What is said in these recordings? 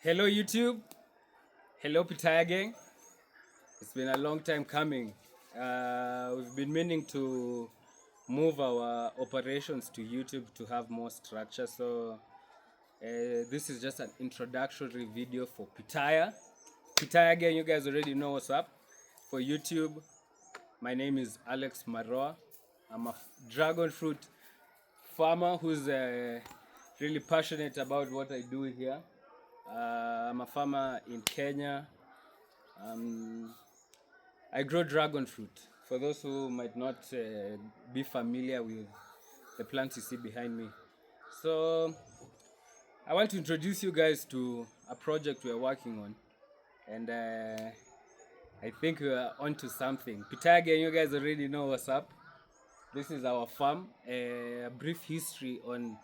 Hello YouTube, hello Pitaya gang. It's been a long time coming. We've been meaning to move our operations to YouTube to have more structure. So this is just an introductory video for Pitaya. Pitaya gang, you guys already know what's up. For YouTube, my name is Alex Maroa. I'm a dragon fruit farmer who's really passionate about what I do here. I'm a farmer in Kenya. I grow dragon fruit. For those who might not be familiar with the plants you see behind me. So I want to introduce you guys to a project we're working on. And I think we're onto something. Pitaya, you guys already know what's up. This is our farm. A brief history on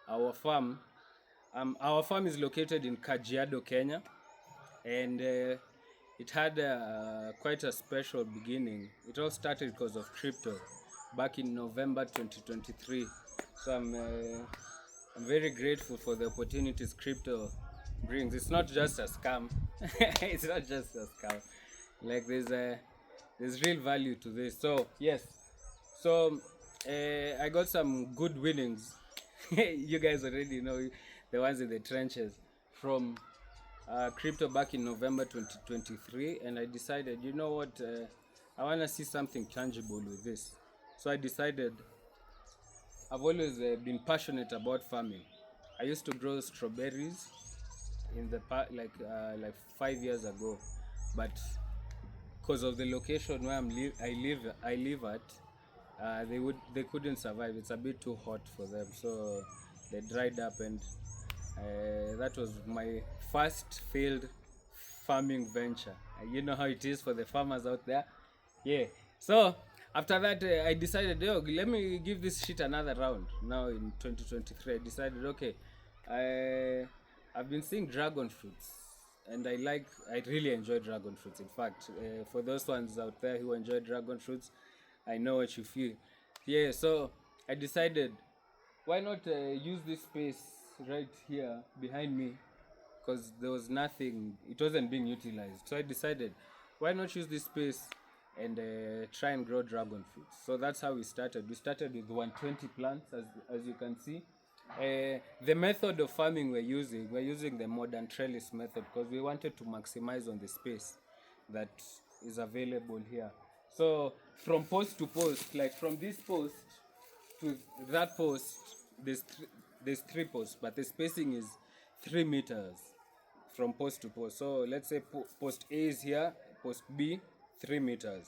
our farm. Our farm is located in Kajiado, Kenya, and it had quite a special beginning. It all started because of crypto back in November 2023. So I'm very grateful for the opportunities crypto brings. It's not just a scam. It's not just a scam. Like there's real value to this. So yes, so I got some good winnings. You guys already know the ones in the trenches from crypto back in November 2023, and I decided, you know what, I want to see something tangible with this. So I decided, I've always been passionate about farming. I used to grow strawberries in the like 5 years ago, but because of the location where I live at, they couldn't survive. It's a bit too hot for them, so they dried up, and that was my first failed farming venture. You know how it is for the farmers out there. Yeah. So after that, I decided, yo, let me give this shit another round. Now in 2023, I decided, okay, I've been seeing dragon fruits, and I really enjoy dragon fruits. In fact, for those ones out there who enjoy dragon fruits, I know what you feel. Yeah. So I decided, why not use this space right here behind me, because there was nothing, it wasn't being utilized. So I decided, why not use this space and try and grow dragon fruits. So that's how we started. We started with 120 plants, as you can see. The method of farming we're using the modern trellis method, because we wanted to maximize on the space that is available here. So from post to post, like from this post to that post, there's three posts, but the spacing is 3 meters from post to post. So let's say post A is here, post B 3 meters,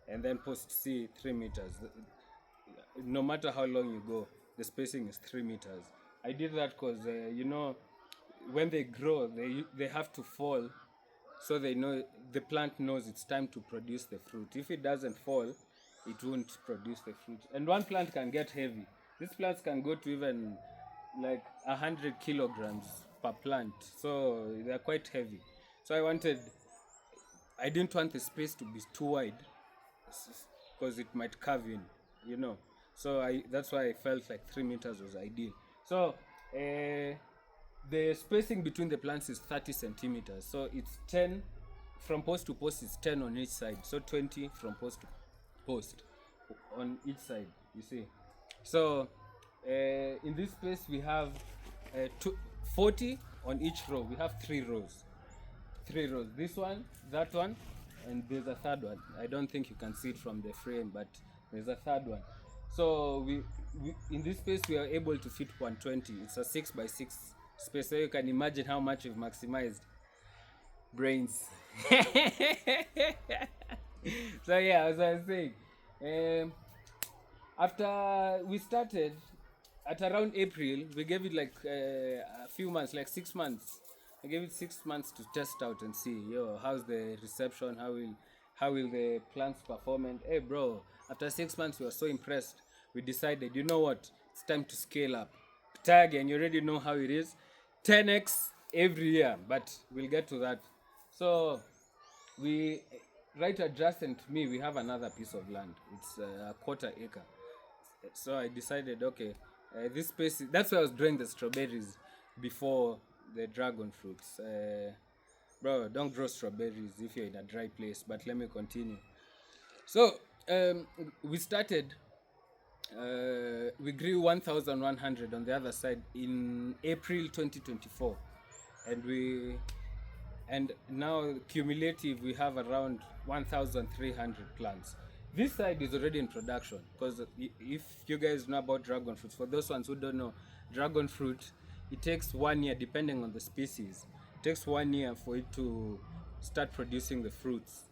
and then post C 3 meters. No matter how long you go, the spacing is 3 meters. I did that because when they grow, they have to fall, so they know, the plant knows it's time to produce the fruit. If it doesn't fall, it won't produce the fruit. And one plant can get heavy. These plants can go to even like 100 kilograms per plant, so they're quite heavy. So I didn't want the space to be too wide, because it might curve in, so that's why I felt like 3 meters was ideal. So the spacing between the plants is 30 centimeters, so it's 10 from post to post, is 10 on each side, so 20 from post to post on each side, you see. So in this space we have 40 on each row. We have 3 rows, this one, that one, and there's a third one. I don't think you can see it from the frame, but there's a third one. So we in this space we are able to fit 120. It's a 6 by 6 space, so you can imagine how much we've maximized. Brains. So yeah, as I was saying, after we started at around April, we gave it like a few months, like 6 months. I gave it 6 months to test out and see, how's the reception, how will the plants perform. And hey bro, after 6 months we were so impressed, we decided, you know what, it's time to scale up. Tag, and you already know how it is, 10x every year, but we'll get to that. So we, right adjacent to me, we have another piece of land. It's a quarter acre. So I decided, okay, this space, that's where I was growing the strawberries before the dragon fruits. Bro, don't grow strawberries if you're in a dry place. But let me continue. So we started. We grew 1,100 on the other side in April 2024, and now cumulative we have around 1,300 plants. This side is already in production because if you guys know about dragon fruits, for those ones who don't know, dragon fruit, it takes 1 year, depending on the species, it takes 1 year for it to start producing the fruits.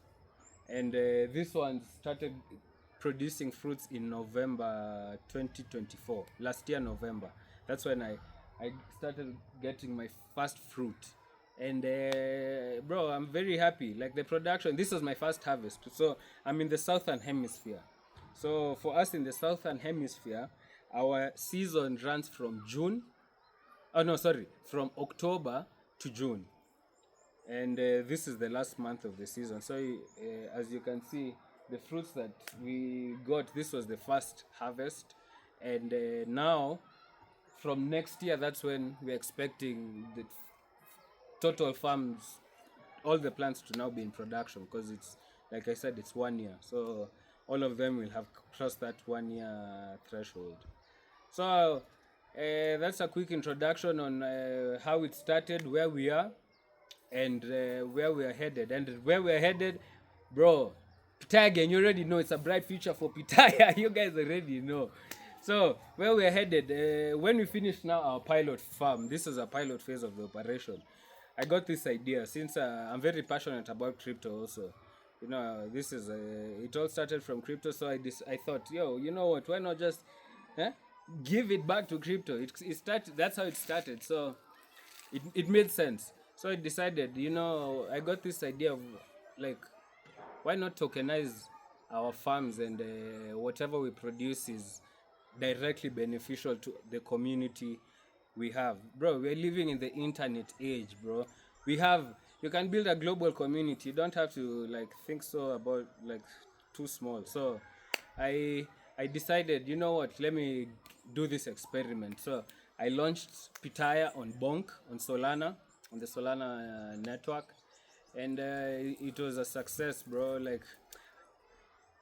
And this one started producing fruits in November 2024, last year November. That's when I started getting my first fruit. And bro, I'm very happy. Like the production, this was my first harvest. So I'm in the southern hemisphere. So for us in the southern hemisphere, our season runs from June. Oh no, sorry, from October to June. And this is the last month of the season. So as you can see, the fruits that we got, this was the first harvest. And now from next year, that's when we're expecting the total farms, all the plants to now be in production, because it's, like I said, it's 1 year. So all of them will have crossed that 1 year threshold. So that's a quick introduction on how it started, where we are, and where we are headed. And where we are headed, bro, Pitaya again, you already know it's a bright future for Pitaya. You guys already know. So where we are headed, when we finish now our pilot farm, this is a pilot phase of the operation. I got this idea since I'm very passionate about crypto also. You know, this is it all started from crypto. So I thought, yo, you know what? Why not just give it back to crypto? It started. That's how it started. So it made sense. So I decided, you know, I got this idea of like, why not tokenize our farms, and whatever we produce is directly beneficial to the community we have. Bro, we're living in the internet age, bro. You can build a global community. You don't have to like think so about like too small. So I decided, you know what, let me do this experiment. So I launched Pitaya on Bonk, on Solana, on the Solana network, and it was a success, bro. Like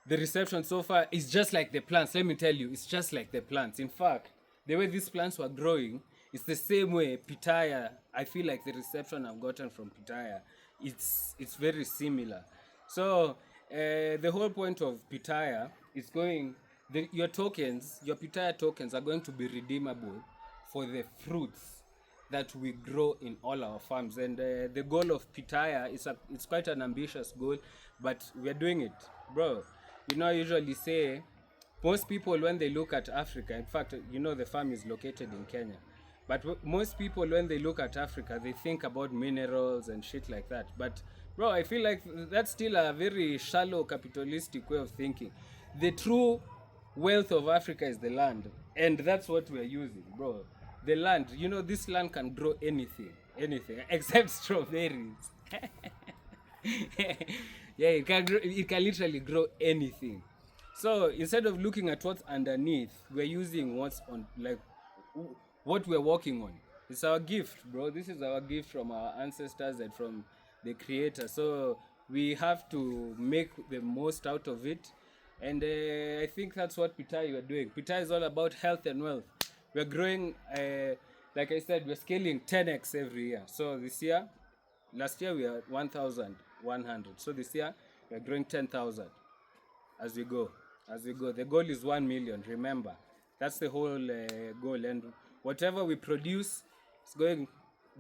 the reception so far is just like the plants. Let me tell you, it's just like the plants. In fact, the way these plants were growing, it's the same way Pitaya. I feel like the reception I've gotten from Pitaya, it's very similar. So the whole point of Pitaya is your tokens, your Pitaya tokens are going to be redeemable for the fruits that we grow in all our farms. And the goal of Pitaya it's quite an ambitious goal, but we're doing it, bro. You know, I usually say most people when they look at Africa, in fact, you know, the farm is located in Kenya, but most people when they look at Africa, they think about minerals and shit like that. But bro, I feel like that's still a very shallow capitalistic way of thinking. The true wealth of Africa is the land, and that's what we're using, bro. The land, you know, this land can grow anything except strawberries. Yeah, it can literally grow anything. So instead of looking at what's underneath, we're using what's on, like what we're working on. It's our gift, bro. This is our gift from our ancestors and from the creator. So we have to make the most out of it. And I think that's what Pitaya are doing. Pitaya is all about health and wealth. We're growing, like I said, we're scaling 10x every year. So this year, last year we were 1,100. So this year we're growing 10,000 as we go. The goal is 1 million. Remember, that's the whole goal. And whatever we produce is going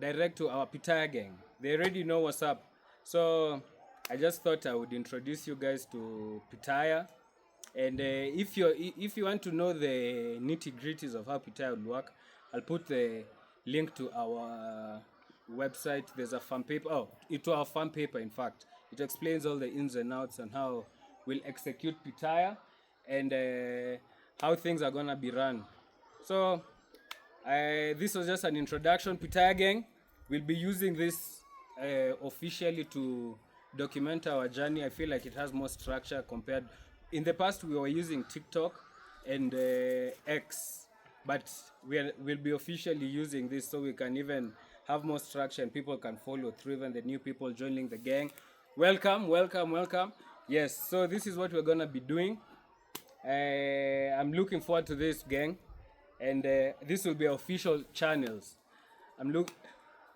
direct to our Pitaya gang. They already know what's up. So I just thought I would introduce you guys to Pitaya. And if you want to know the nitty-gritties of how Pitaya will work, I'll put the link to our website. There's a farm paper. To our farm paper, in fact. It explains all the ins and outs and how we'll execute Pitaya and how things are going to be run. So this was just an introduction. Pitaya gang, we'll be using this officially to document our journey. I feel like it has more structure compared. In the past, we were using TikTok and X, but we'll be officially using this so we can even have more structure, and people can follow through, even the new people joining the gang. Welcome, welcome, welcome. Yes, so this is what we're gonna be doing. I'm looking forward to this, gang, and this will be official channels.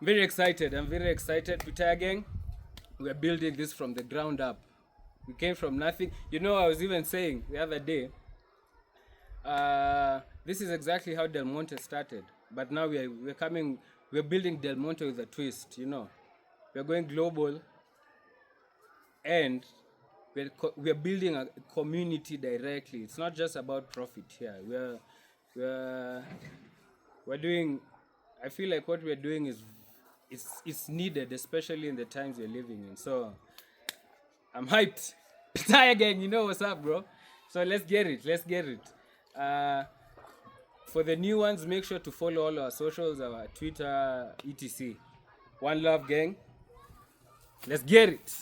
Very excited. I'm very excited. Pitaya gang, we're building this from the ground up. We came from nothing. You know, I was even saying the other day, this is exactly how Del Monte started. But now we're building Del Monte with a twist. You know, we're going global, and we're building a community directly. It's not just about profit here. We're we're doing. I feel like what we're doing is it's needed, especially in the times we're living in. So I'm hyped. Pitaya gang, you know what's up, bro. So let's get it. Let's get it. For the new ones, make sure to follow all our socials, our Twitter, etc. One love, gang. Let's get it.